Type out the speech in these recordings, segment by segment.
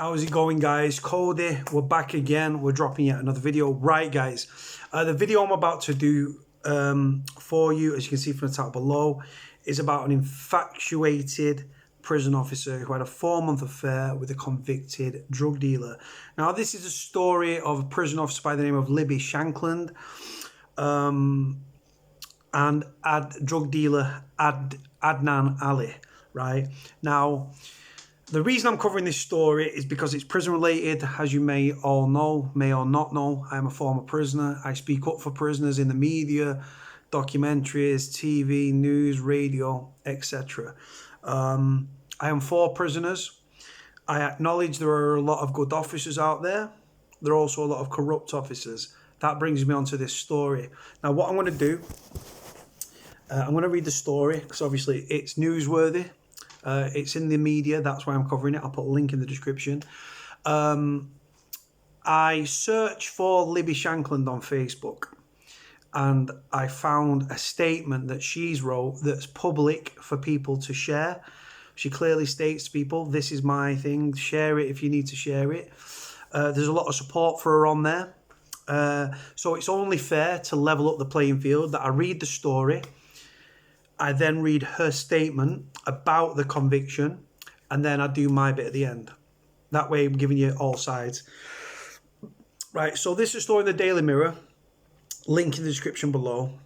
How's it going, guys? Cody, we're back again. We're dropping yet another video. Right, guys, the video I'm about to do for you, as you can see from the title below, is about an infatuated prison officer who had a 4-month affair with a convicted drug dealer. Now, this is a story of a prison officer by the name of Libby Shankland and drug dealer Adnan Ali, right? Now, the reason I'm covering this story is because it's prison related. As you may all know, may or not know, I'm a former prisoner. I speak up for prisoners in the media, documentaries, TV, news, radio, etc. I am for prisoners. I acknowledge there are a lot of good officers out there. There are also a lot of corrupt officers. That brings me on to this story. Now, what I'm going to do, I'm going to read the story because obviously it's newsworthy. It's in the media, that's why I'm covering it. I'll put a link in the description. I searched for Libby Shankland on Facebook and I found a statement that she's wrote that's public for people to share. She clearly states to people, this is my thing, share it if you need to share it. There's a lot of support for her on there. So it's only fair to level up the playing field that I read the story. I then read her statement about the conviction, and then I do my bit at the end. That way I'm giving you all sides. Right, so this is a story in the Daily Mirror. Link in the description below.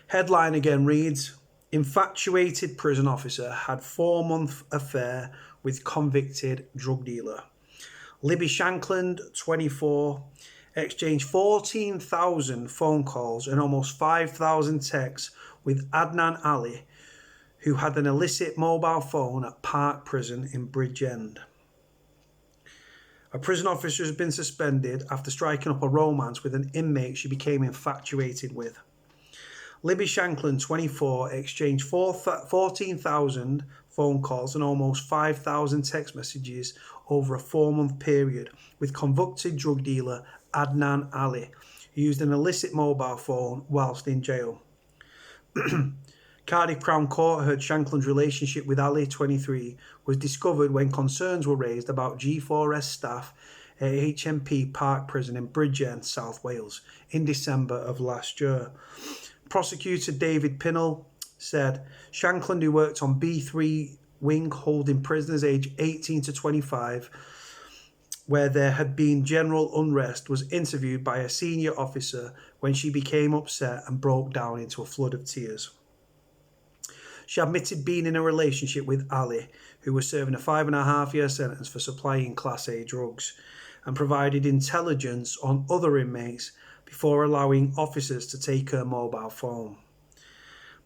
Headline again reads, infatuated prison officer had 4-month affair with convicted drug dealer. Libby Shankland, 24, exchanged 14,000 phone calls and almost 5,000 texts with Adnan Ali, who had an illicit mobile phone at Parc Prison in Bridgend. A prison officer has been suspended after striking up a romance with an inmate she became infatuated with. Libby Shankland, 24, exchanged 14,000 phone calls and almost 5,000 text messages over a 4-month period with convicted drug dealer Adnan Ali, who used an illicit mobile phone whilst in jail. Cardiff Crown Court heard Shankland's relationship with Ali, 23, was discovered when concerns were raised about G4S staff at HMP Parc Prison in Bridgend, South Wales, in December of last year. Prosecutor David Pinnell said Shankland, who worked on B3 wing holding prisoners aged 18 to 25, where there had been general unrest, was interviewed by a senior officer when she became upset and broke down into a flood of tears. She admitted being in a relationship with Ali, who was serving a 5.5-year sentence for supplying Class A drugs, and provided intelligence on other inmates before allowing officers to take her mobile phone.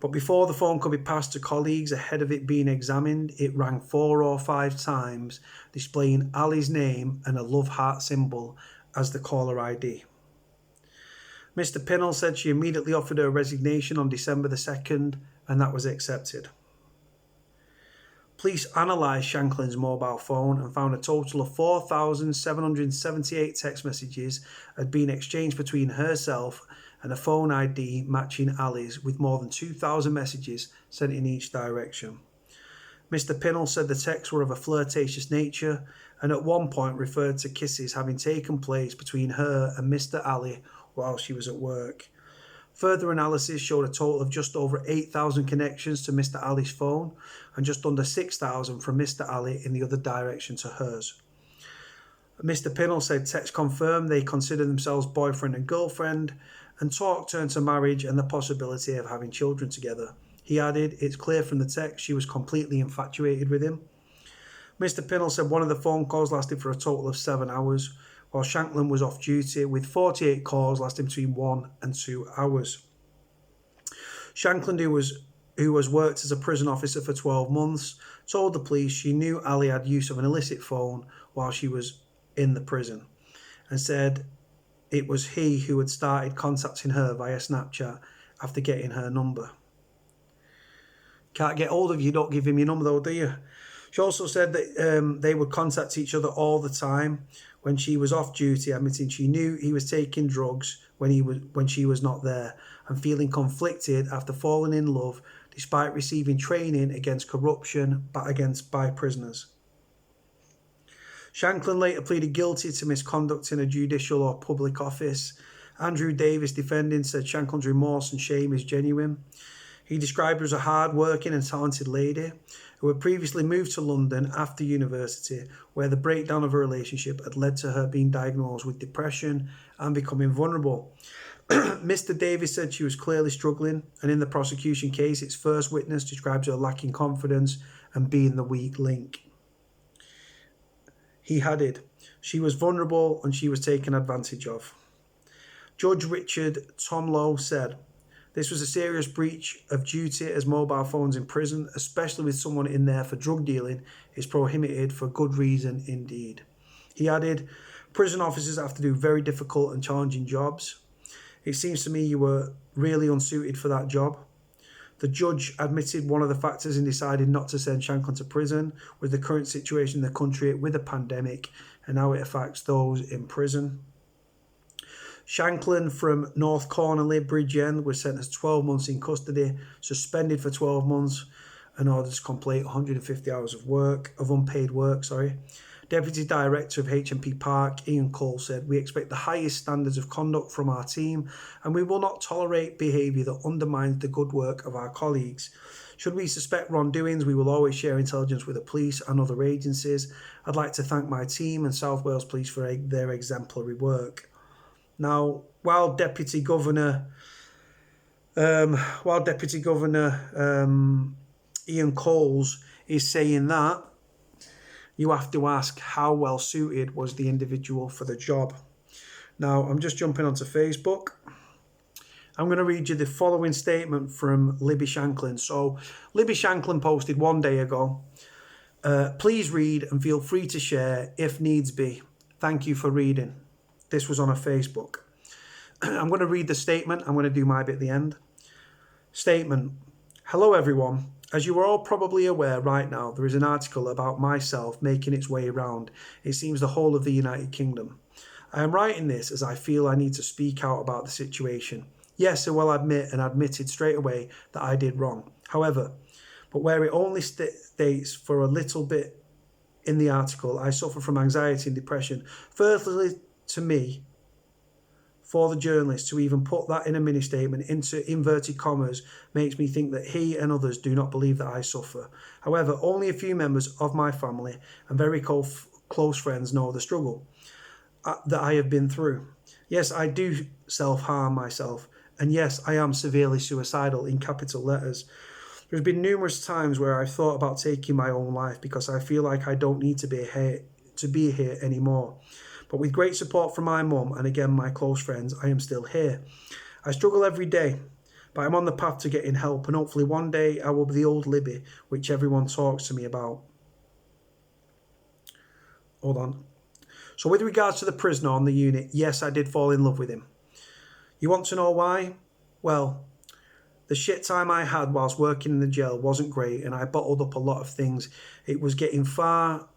But before the phone could be passed to colleagues ahead of it being examined, it rang 4 or 5 times, displaying Ali's name and a love heart symbol as the caller ID. Mr. Pinnell said she immediately offered her resignation on December the 2nd, and that was accepted. Police analysed Shankland's mobile phone and found a total of 4,778 text messages had been exchanged between herself and a phone ID matching Ali's, with more than 2,000 messages sent in each direction. Mr. Pinnell said the texts were of a flirtatious nature and at one point referred to kisses having taken place between her and Mr. Ali while she was at work. Further analysis showed a total of just over 8,000 connections to Mr. Ali's phone and just under 6,000 from Mr. Ali in the other direction to hers. Mr. Pinnell said texts confirmed they considered themselves boyfriend and girlfriend, and talk turned to marriage and the possibility of having children together. He added, it's clear from the text she was completely infatuated with him. Mr. Pinnell said one of the phone calls lasted for a total of 7 hours, while Shankland was off duty, with 48 calls lasting between 1 and 2 hours. Shankland, who has worked as a prison officer for 12 months, told the police she knew Ali had use of an illicit phone while she was in the prison, and said it was he who had started contacting her via Snapchat after getting her number. Can't get hold of you, don't give him your number though, do you? She also said that they would contact each other all the time when she was off duty, admitting she knew he was taking drugs when she was not there, and feeling conflicted after falling in love despite receiving training against corruption by prisoners. Shankland later pleaded guilty to misconduct in a judicial or public office. Andrew Davis, defending, said Shankland's remorse and shame is genuine. He described her as a hard-working and talented lady who had previously moved to London after university, where the breakdown of her relationship had led to her being diagnosed with depression and becoming vulnerable. Mr. Davis said she was clearly struggling, and in the prosecution case, its first witness describes her lacking confidence and being the weak link. He added, she was vulnerable and she was taken advantage of. Judge Richard Tomlow said, this was a serious breach of duty as mobile phones in prison, especially with someone in there for drug dealing, is prohibited for good reason indeed. He added, prison officers have to do very difficult and challenging jobs. It seems to me you were really unsuited for that job. The judge admitted one of the factors in deciding not to send Shankland to prison was the current situation in the country with the pandemic and how it affects those in prison. Shankland from North Cornerly, Bridgend, was sentenced to 12 months in custody, suspended for 12 months, and ordered to complete 150 hours of unpaid work. Deputy Director of HMP Parc, Ian Cole, said, we expect the highest standards of conduct from our team and we will not tolerate behaviour that undermines the good work of our colleagues. Should we suspect wrongdoings, we will always share intelligence with the police and other agencies. I'd like to thank my team and South Wales Police for their exemplary work. Now, while Deputy Governor Ian Coles is saying that, you have to ask how well suited was the individual for the job. Now, I'm just jumping onto Facebook. I'm going to read you the following statement from Libby Shankland. So, Libby Shankland posted one day ago, please read and feel free to share if needs be. Thank you for reading. This was on her Facebook. I'm going to read the statement. I'm going to do my bit at the end. Statement. Hello, everyone. As you are all probably aware right now, there is an article about myself making its way around, it seems, the whole of the United Kingdom. I am writing this as I feel I need to speak out about the situation. Yes, I will admit and admitted straight away that I did wrong. However, but where it only states for a little bit in the article, I suffer from anxiety and depression. Firstly, to me, for the journalist to even put that in a mini statement into inverted commas makes me think that he and others do not believe that I suffer. However, only a few members of my family and very close friends know the struggle that I have been through. Yes, I do self-harm myself, and yes, I am severely suicidal in capital letters. There's been numerous times where I've thought about taking my own life because I feel like I don't need to be here anymore. But with great support from my mum and again my close friends, I am still here. I struggle every day, but I'm on the path to getting help, and hopefully one day I will be the old Libby, which everyone talks to me about. Hold on. So with regards to the prisoner on the unit, yes, I did fall in love with him. You want to know why? Well, the shit time I had whilst working in the jail wasn't great, and I bottled up a lot of things. It was getting far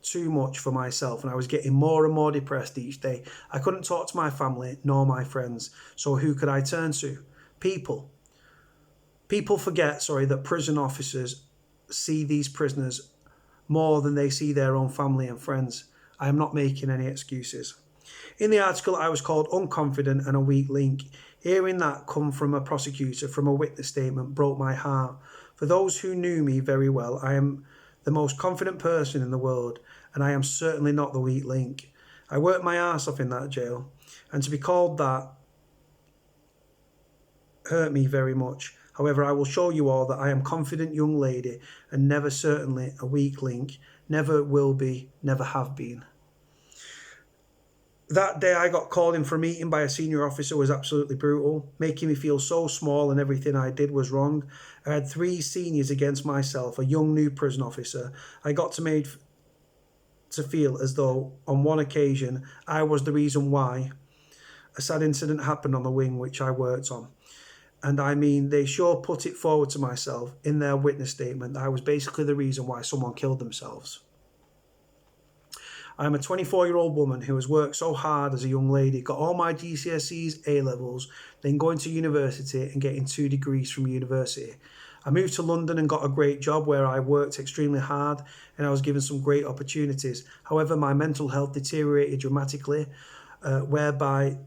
too much for myself, and I was getting more and more depressed each day. I couldn't talk to my family nor my friends, so who could I turn to? People forget, that prison officers see these prisoners more than they see their own family and friends. I am not making any excuses. In the article, I was called unconfident and a weak link. Hearing that come from a prosecutor, from a witness statement, broke my heart. For those who knew me very well, I am the most confident person in the world, and I am certainly not the weak link. I worked my arse off in that jail, and to be called that hurt me very much. However, I will show you all that I am a confident young lady and never certainly a weak link, never will be, never have been. That day I got called in for a meeting by a senior officer was absolutely brutal, making me feel so small and everything I did was wrong. I had 3 seniors against myself, a young new prison officer. I got made to feel as though on one occasion I was the reason why a sad incident happened on the wing which I worked on. And I mean, they sure put it forward to myself in their witness statement that I was basically the reason why someone killed themselves. I am a 24-year-old woman who has worked so hard as a young lady, got all my GCSEs, A-levels, then going to university and getting 2 degrees from university. I moved to London and got a great job where I worked extremely hard and I was given some great opportunities. However, my mental health deteriorated dramatically, whereby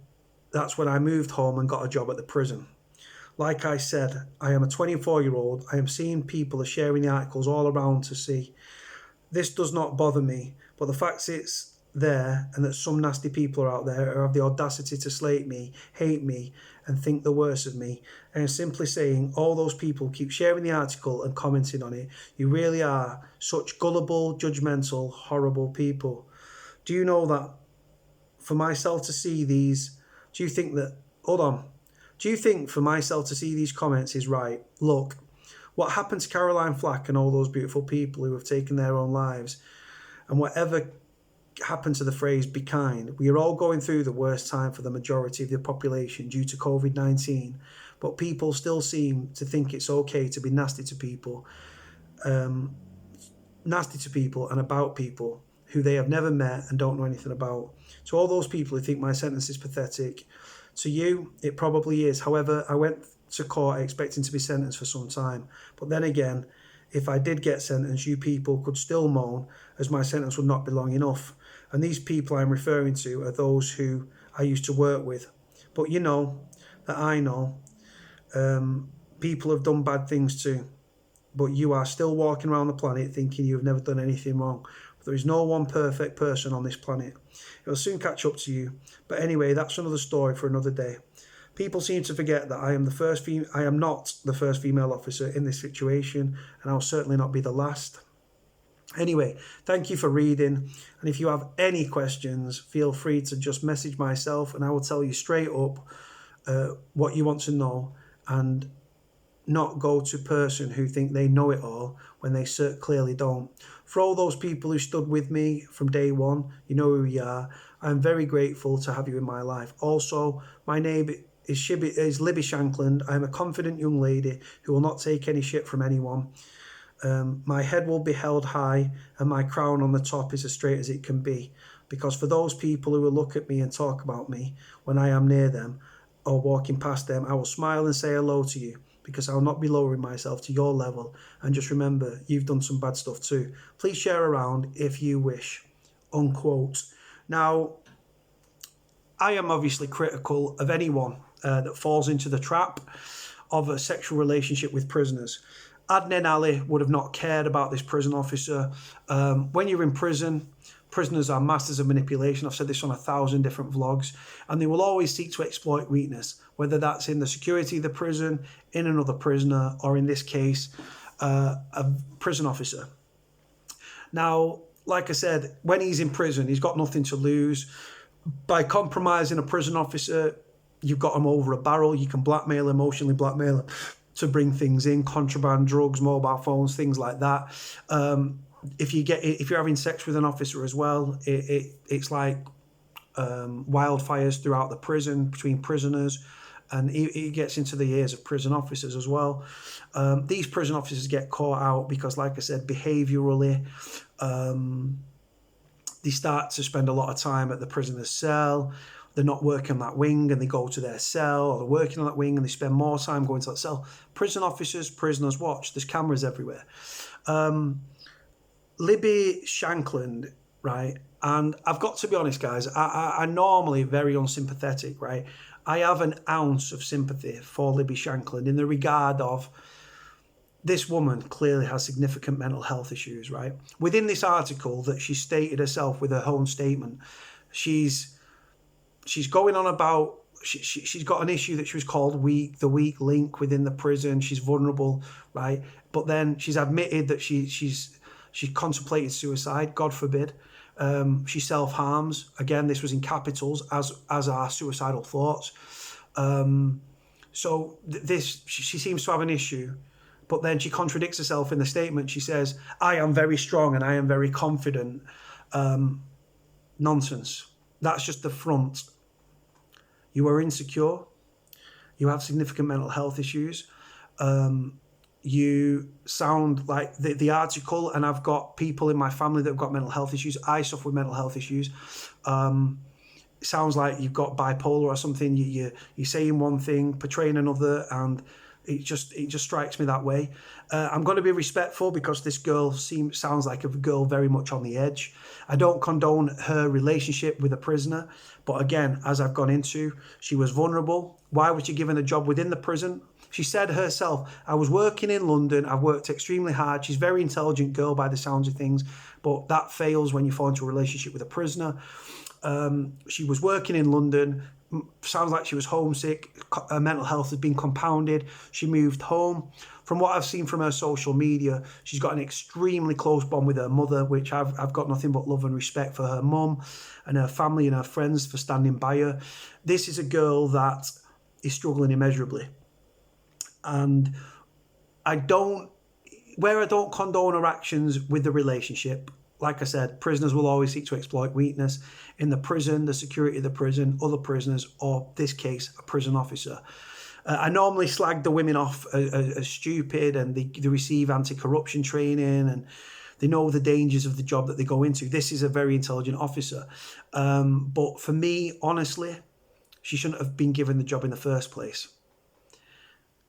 that's when I moved home and got a job at the prison. Like I said, I am a 24-year-old. I am seeing people are sharing the articles all around to see. This does not bother me, but the fact it's there and that some nasty people are out there who have the audacity to slate me, hate me, and think the worst of me. And I'm simply saying all those people keep sharing the article and commenting on it. You really are such gullible, judgmental, horrible people. Do you know that for myself to see these, do you think that, hold on, do you think for myself to see these comments is right? Look, what happened to Caroline Flack and all those beautiful people who have taken their own lives, and whatever happened to the phrase be kind, we are all going through the worst time for the majority of the population due to COVID-19, but people still seem to think it's okay to be nasty to people and about people who they have never met and don't know anything about. To all those people who think my sentence is pathetic, to you, it probably is. However, I went to court expecting to be sentenced for some time. But then again, if I did get sentenced, you people could still moan as my sentence would not be long enough. And these people I'm referring to are those who I used to work with. But you know that I know people have done bad things too. But you are still walking around the planet thinking you've never done anything wrong. There is no one perfect person on this planet. It will soon catch up to you. But anyway, that's another story for another day. People seem to forget that I am not the first female officer in this situation, and I'll certainly not be the last. Anyway, thank you for reading. And if you have any questions, feel free to just message myself and I will tell you straight up what you want to know, and not go to person who think they know it all when they clearly don't. For all those people who stood with me from day one, you know who you are. I'm very grateful to have you in my life. Also, my name is Libby Shankland. I'm a confident young lady who will not take any shit from anyone. My head will be held high and my crown on the top is as straight as it can be. Because for those people who will look at me and talk about me when I am near them or walking past them, I will smile and say hello to you, because I'll not be lowering myself to your level. And just remember, you've done some bad stuff too. Please share around if you wish. Unquote. Now, I am obviously critical of anyone that falls into the trap of a sexual relationship with prisoners. Adnan Ali would have not cared about this prison officer. When you're in prison, prisoners are masters of manipulation. I've said this on 1,000 different vlogs, and they will always seek to exploit weakness, whether that's in the security of the prison, in another prisoner, or in this case, a prison officer. Now, like I said, when he's in prison, he's got nothing to lose. By compromising a prison officer, you've got him over a barrel. You can blackmail, emotionally blackmail him to bring things in, contraband, drugs, mobile phones, things like that. If you're having sex with an officer as well, it's like wildfires throughout the prison between prisoners, and it gets into the ears of prison officers as well. These prison officers get caught out because, like I said, behaviourally, they start to spend a lot of time at the prisoner's cell. They're not working on that wing and they go to their cell, or they're working on that wing and they spend more time going to that cell. Prison officers, prisoners watch. There's cameras everywhere. Libby Shankland, right? And I've got to be honest, guys, I'm normally very unsympathetic, right? I have an ounce of sympathy for Libby Shankland in the regard of this woman clearly has significant mental health issues, right? Within this article that she stated herself with her own statement, she's going on about she's got an issue that she was called the weak link within the prison. She's vulnerable, right? But then she's admitted that she contemplated suicide. God forbid. She self-harms. Again, this was in capitals, as are suicidal thoughts. So she seems to have an issue, but then she contradicts herself in the statement. She says, "I am very strong and I am very confident." Nonsense. That's just the front. You are insecure. You have significant mental health issues. You sound like the article, and I've got people in my family that have got mental health issues. I suffer with mental health issues. It sounds like you've got bipolar or something. You're saying one thing, portraying another, and It just strikes me that way. I'm going to be respectful because this girl sounds like a girl very much on the edge. I don't condone her relationship with a prisoner, but again, as I've gone into, she was vulnerable. Why was she given a job within the prison? She said herself, I was working in London, I've worked extremely hard. She's a very intelligent girl by the sounds of things, but that fails when you fall into a relationship with a prisoner. She was working in London. Sounds like she was homesick. Her mental health has been compounded. She moved home. From what I've seen from her social media, she's got an extremely close bond with her mother, which I've got nothing but love and respect for her mum and her family and her friends for standing by her. This is a girl that is struggling immeasurably. And I don't condone her actions with the relationship. Like I said, prisoners will always seek to exploit weakness in the prison, the security of the prison, other prisoners, or this case, a prison officer. I normally slag the women off as stupid, and they receive anti-corruption training and they know the dangers of the job that they go into. This is a very intelligent officer. But for me, honestly, she shouldn't have been given the job in the first place.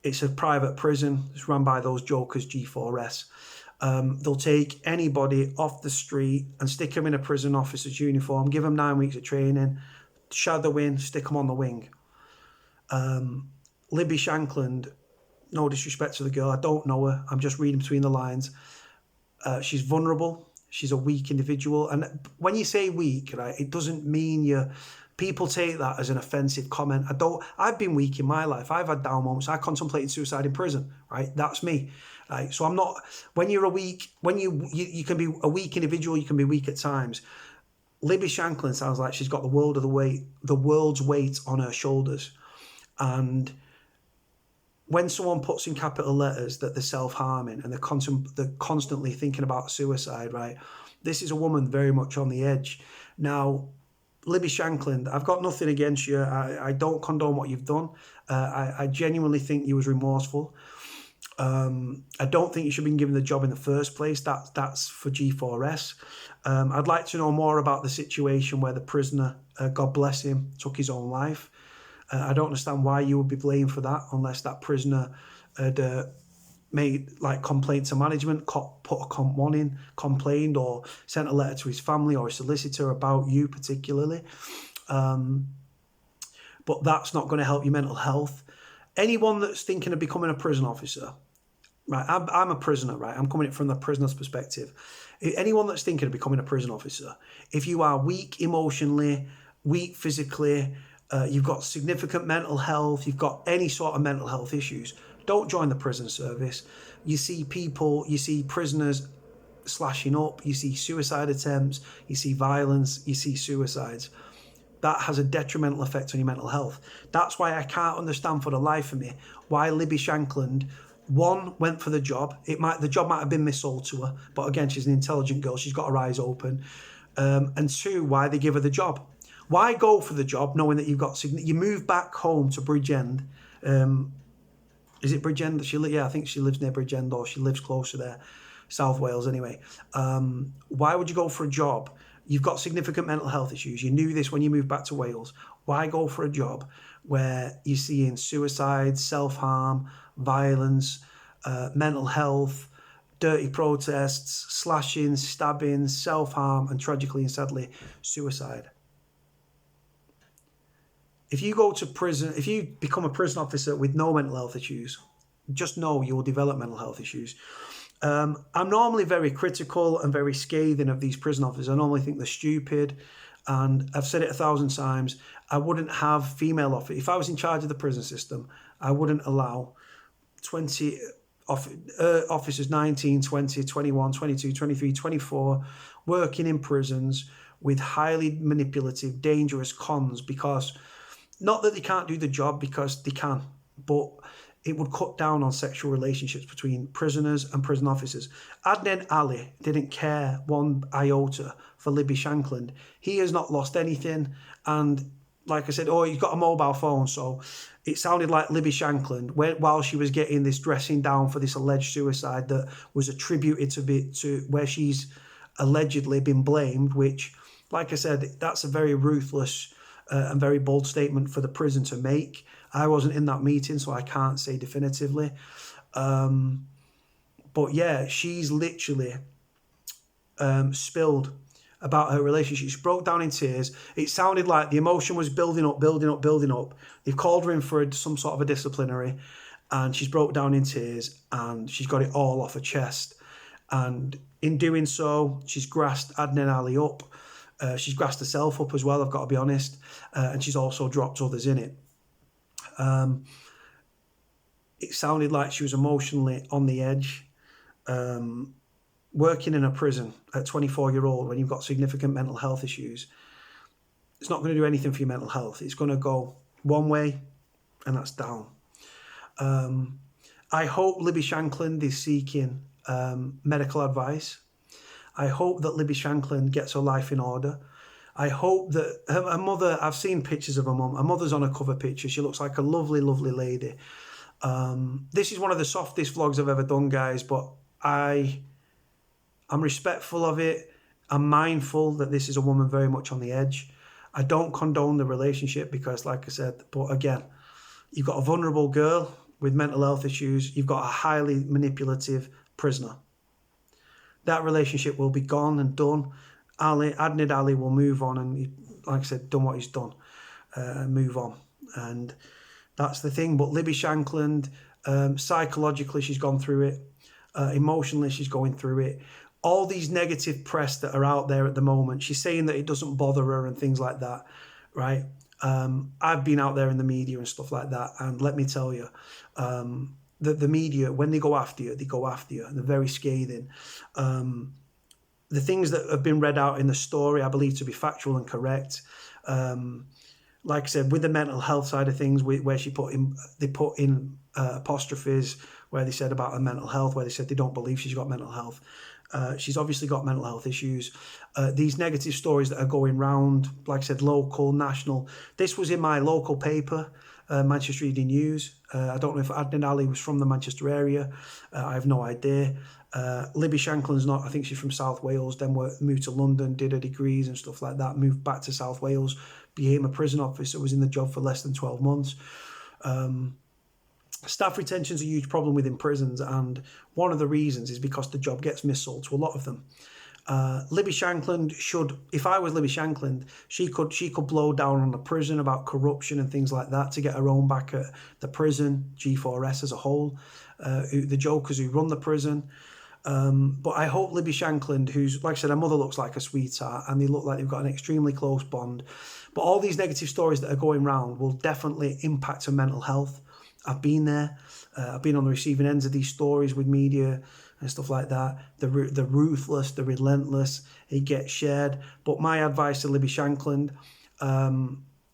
It's a private prison. It's run by those jokers, G4S. They'll take anybody off the street and stick them in a prison officer's uniform, give them 9 weeks of training, shadowing, stick them on the wing. Libby Shankland, no disrespect to the girl, I don't know her, I'm just reading between the lines. She's vulnerable, she's a weak individual, and when you say weak, right, it doesn't mean people take that as an offensive comment. I've been weak in my life, I've had down moments, I contemplated suicide in prison, right, that's me. Right, so I'm not, when you're a weak, when you can be a weak individual, you can be weak at times. Libby Shankland sounds like she's got the world's weight on her shoulders. And when someone puts in capital letters that they're self-harming and they're constantly thinking about suicide, right? This is a woman very much on the edge. Now, Libby Shankland, I've got nothing against you. I don't condone what you've done. I genuinely think you was remorseful. I don't think you should have been given the job in the first place. That's for G4S. I'd like to know more about the situation where the prisoner, God bless him, took his own life. I don't understand why you would be blamed for that unless that prisoner had made complaint to management, put a comp one in, complained, or sent a letter to his family or a solicitor about you particularly. But that's not going to help your mental health. Anyone that's thinking of becoming a prison officer, right? I'm a prisoner, right? I'm coming from the prisoner's perspective. Anyone that's thinking of becoming a prison officer, if you are weak emotionally, weak physically, you've got significant mental health, you've got any sort of mental health issues, don't join the prison service. You see prisoners slashing up, you see suicide attempts, you see violence, you see suicides. That has a detrimental effect on your mental health. That's why I can't understand for the life of me why Libby Shankland, one, went for the job. The job might have been missold to her, but again, she's an intelligent girl. She's got her eyes open. And two, why they give her the job. Why go for the job knowing that you move back home to Bridgend? Is it Bridgend? Yeah, I think she lives near Bridgend, or she lives closer there, South Wales anyway. Why would you go for a job? You've got significant mental health issues. You knew this when you moved back to Wales. Why go for a job where you're seeing suicide, self-harm, violence, mental health, dirty protests, slashing, stabbing, self-harm, and tragically and sadly, suicide? If you go to prison, if you become a prison officer with no mental health issues, just know you will develop mental health issues. I'm normally very critical and very scathing of these prison officers. I normally think they're stupid, and I've said it 1,000 times. I wouldn't have female officers. If I was in charge of the prison system, I wouldn't allow 20 officers, 19, 20, 21, 22, 23, 24, working in prisons with highly manipulative, dangerous cons, because not that they can't do the job, because they can, but it would cut down on sexual relationships between prisoners and prison officers. Adnan Ali didn't care one iota for Libby Shankland. He has not lost anything. And like I said, he's got a mobile phone. So it sounded like Libby Shankland, while she was getting this dressing down for this alleged suicide that was attributed to where she's allegedly been blamed, which, like I said, that's a very ruthless and very bold statement for the prison to make. I wasn't in that meeting, so I can't say definitively. But yeah, she's literally spilled about her relationship. She broke down in tears. It sounded like the emotion was building up. They've called her in for some sort of a disciplinary, and she's broke down in tears, and she's got it all off her chest. And in doing so, she's grassed Adnan Ali up. She's grassed herself up as well, I've got to be honest. And she's also dropped others in it. It sounded like she was emotionally on the edge. Working in a prison at 24-year-old when you've got significant mental health issues, it's not going to do anything for your mental health. It's going to go one way, and that's down. I hope Libby Shankland is seeking medical advice. I hope that Libby Shankland gets her life in order. I hope that her mother, I've seen pictures of her mum. Her mother's on a cover picture. She looks like a lovely, lovely lady. This is one of the softest vlogs I've ever done, guys, but I'm respectful of it. I'm mindful that this is a woman very much on the edge. I don't condone the relationship because, like I said, but again, you've got a vulnerable girl with mental health issues. You've got a highly manipulative prisoner. That relationship will be gone and done. Adnan Ali will move on and, like I said, done what he's done. Move on. And that's the thing. But Libby Shankland, psychologically, she's gone through it. Emotionally, she's going through it. All these negative press that are out there at the moment, she's saying that it doesn't bother her and things like that, right? I've been out there in the media and stuff like that, and let me tell you, the media, when they go after you, and they're very scathing. The things that have been read out in the story, I believe to be factual and correct. Like I said, with the mental health side of things, where they put in apostrophes where they said about her mental health, where they said they don't believe she's got mental health. She's obviously got mental health issues. These negative stories that are going round, like I said, local, national. This was in my local paper, Manchester Evening News. I don't know if Adnan Ali was from the Manchester area. I have no idea. Libby Shankland's not. I think she's from South Wales. Then moved to London, did her degrees and stuff like that. Moved back to South Wales, became a prison officer, was in the job for less than 12 months. Staff retention is a huge problem within prisons, and one of the reasons is because the job gets missold to a lot of them. Libby Shankland should, if I was Libby Shankland, she could blow down on the prison about corruption and things like that to get her own back at the prison, G4S as a whole, the jokers who run the prison. But I hope Libby Shankland, who's, like I said, her mother looks like a sweetheart and they look like they've got an extremely close bond. But all these negative stories that are going around will definitely impact her mental health. I've been there. I've been on the receiving ends of these stories with media and stuff like that. The ruthless, the relentless, it gets shared. But my advice to Libby Shankland,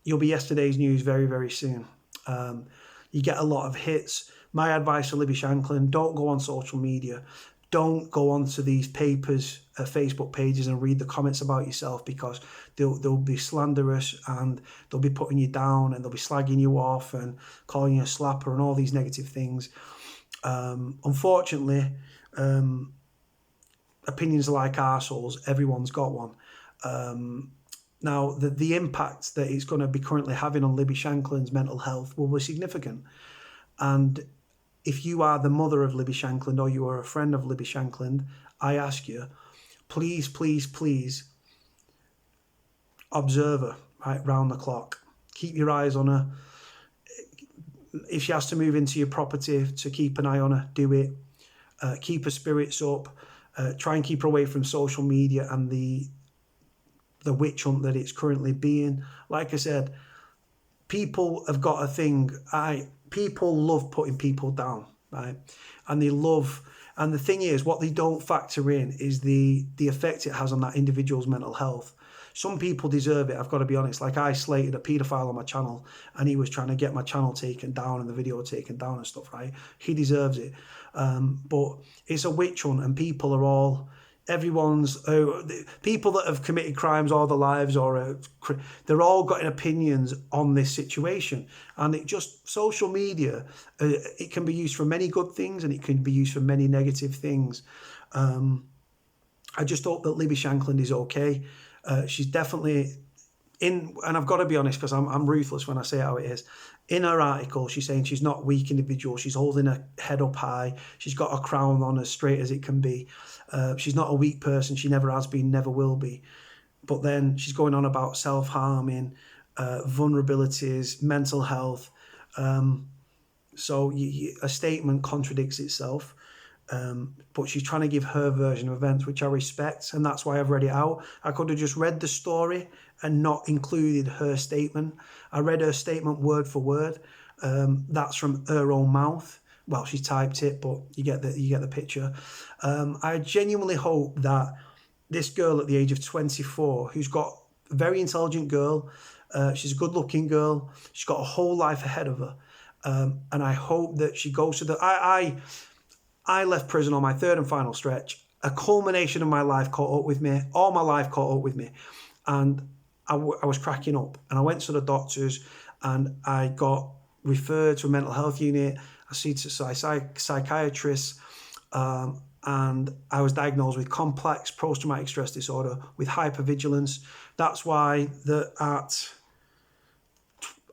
you'll be yesterday's news very, very soon. You get a lot of hits. My advice to Libby Shankland, don't go on social media. Don't go onto these papers, Facebook pages and read the comments about yourself, because they'll be slanderous and they'll be putting you down and they'll be slagging you off and calling you a slapper and all these negative things. Unfortunately, opinions are like arseholes. Everyone's got one. Now, the impact that it's going to be currently having on Libby Shankland's mental health will be significant. And if you are the mother of Libby Shankland or you are a friend of Libby Shankland, I ask you, please, please, please observe her right round the clock. Keep your eyes on her. If she has to move into your property to keep an eye on her, do it. Keep her spirits up. Try and keep her away from social media and the witch hunt that it's currently being. Like I said, people have got a thing. People love putting people down, right? And the thing is, what they don't factor in is the effect it has on that individual's mental health. Some people deserve it, I've got to be honest. Like, I slated a paedophile on my channel and he was trying to get my channel taken down and the video taken down and stuff, right? He deserves it. But it's a witch hunt, and people are all... people that have committed crimes all their lives, they're all got opinions on this situation. And social media, it can be used for many good things and it can be used for many negative things. I just hope that Libby Shankland is okay. She's definitely and I've got to be honest because I'm ruthless when I say how it is. In her article, she's saying she's not a weak individual. She's holding her head up high. She's got a crown on as straight as it can be. She's not a weak person. She never has been, never will be. But then she's going on about self-harming, vulnerabilities, mental health. So a statement contradicts itself. But she's trying to give her version of events, which I respect, and that's why I've read it out. I could have just read the story and not included her statement. I read her statement word for word. That's from her own mouth. Well, she typed it, but you get the picture. I genuinely hope that this girl at the age of 24, who's got a very intelligent girl, she's a good-looking girl, she's got a whole life ahead of her, and I hope that she goes to the. I left prison on my third and final stretch. A culmination of my life caught up with me. All my life caught up with me. And I was cracking up. And I went to the doctors and I got referred to a mental health unit. I see psychiatrists. And I was diagnosed with complex post-traumatic stress disorder with hypervigilance. That's why at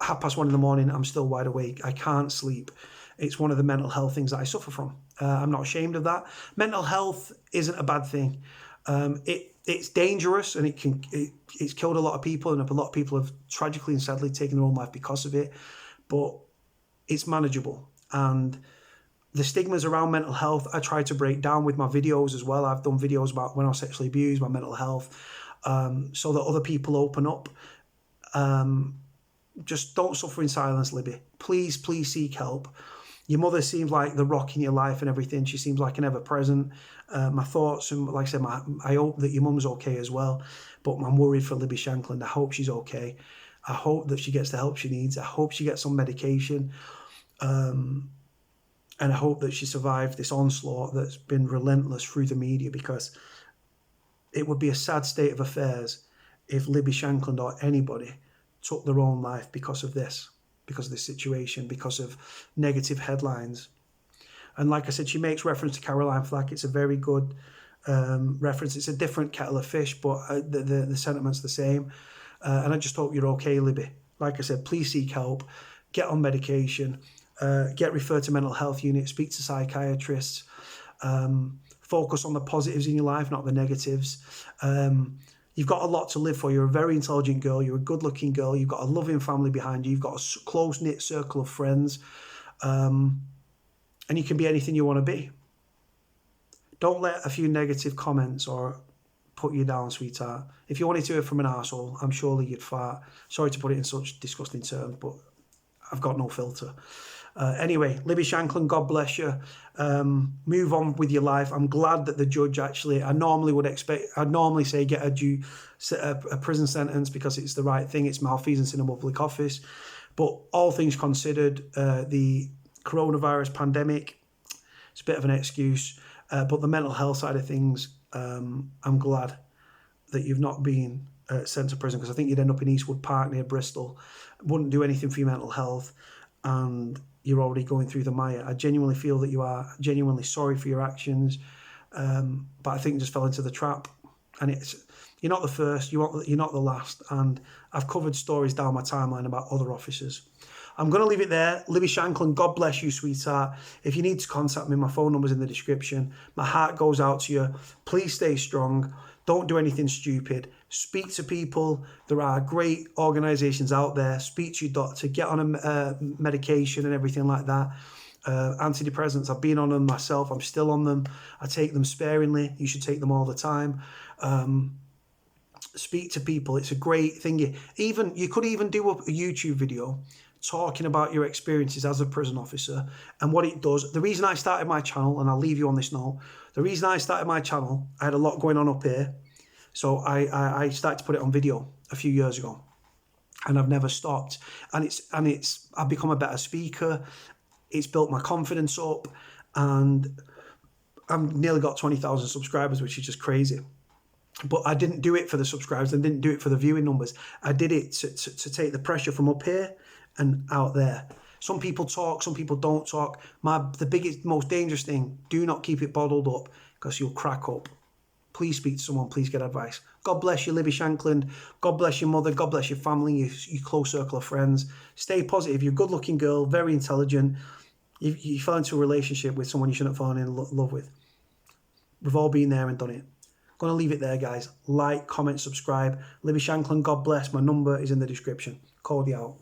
1:30 in the morning, I'm still wide awake. I can't sleep. It's one of the mental health things that I suffer from. I'm not ashamed of that. Mental health isn't a bad thing. It's dangerous and it's killed a lot of people, and a lot of people have tragically and sadly taken their own life because of it. But it's manageable. And the stigmas around mental health, I try to break down with my videos as well. I've done videos about when I was sexually abused, my mental health, so that other people open up. Just don't suffer in silence, Libby. Please seek help. Your mother seems like the rock in your life and everything. She seems like an ever-present. My thoughts, and like I said, I hope that your mum's okay as well. But I'm worried for Libby Shankland. I hope she's okay. I hope that she gets the help she needs. I hope she gets some medication. And I hope that she survived this onslaught that's been relentless through the media, because it would be a sad state of affairs if Libby Shankland or anybody took their own life because of this situation, because of negative headlines. And like I said, she makes reference to Caroline Flack. It's a very good reference. It's a different kettle of fish, but the sentiment's the same. And I just hope you're okay, Libby. Like I said, please seek help, get on medication, get referred to mental health units, speak to psychiatrists, focus on the positives in your life, not the negatives. You've got a lot to live for. You're a very intelligent girl. You're a good-looking girl. You've got a loving family behind you. You've got a close-knit circle of friends. And you can be anything you want to be. Don't let a few negative comments or put you down, sweetheart. If you wanted to hear from an arsehole, I'm surely you'd fart. Sorry to put it in such disgusting terms, but I've got no filter. Anyway, Libby Shankland, God bless you. Move on with your life. I'm glad that the judge actually, I'd normally say get a prison sentence because it's the right thing. It's malfeasance in a public office. But all things considered, the coronavirus pandemic, it's a bit of an excuse. But the mental health side of things, I'm glad that you've not been sent to prison, because I think you'd end up in Eastwood Park near Bristol. Wouldn't do anything for your mental health, and you're already going through the mire. I genuinely feel that you are genuinely sorry for your actions, but I think you just fell into the trap. And you're not the first, you're not the last. And I've covered stories down my timeline about other officers. I'm going to leave it there. Libby Shankland, God bless you, sweetheart. If you need to contact me, my phone number's in the description. My heart goes out to you. Please stay strong. Don't do anything stupid. Speak to people. There are great organisations out there. Speak to your doctor. Get on a medication and everything like that. Antidepressants, I've been on them myself. I'm still on them. I take them sparingly. You should take them all the time. Speak to people. It's a great thing. You could even do a YouTube video talking about your experiences as a prison officer and what it does. The reason I started my channel, and I'll leave you on this note, the reason I started my channel, I had a lot going on up here. So I started to put it on video a few years ago, and I've never stopped. And I've become a better speaker. It's built my confidence up, and I've nearly got 20,000 subscribers, which is just crazy. But I didn't do it for the subscribers. I didn't do it for the viewing numbers. I did it to take the pressure from up here and out there. Some people talk, some people don't talk. The biggest, most dangerous thing, do not keep it bottled up, because you'll crack up. please speak to someone, please get advice. God bless you, Libby Shankland. God bless your mother. God bless your family, your close circle of friends. Stay positive. You're a good-looking girl, very intelligent. You fell into a relationship with someone you shouldn't have fallen in love with. We've all been there and done it. I'm going to leave it there, guys. Like, comment, subscribe. Libby Shankland, God bless. My number is in the description. Cordy out.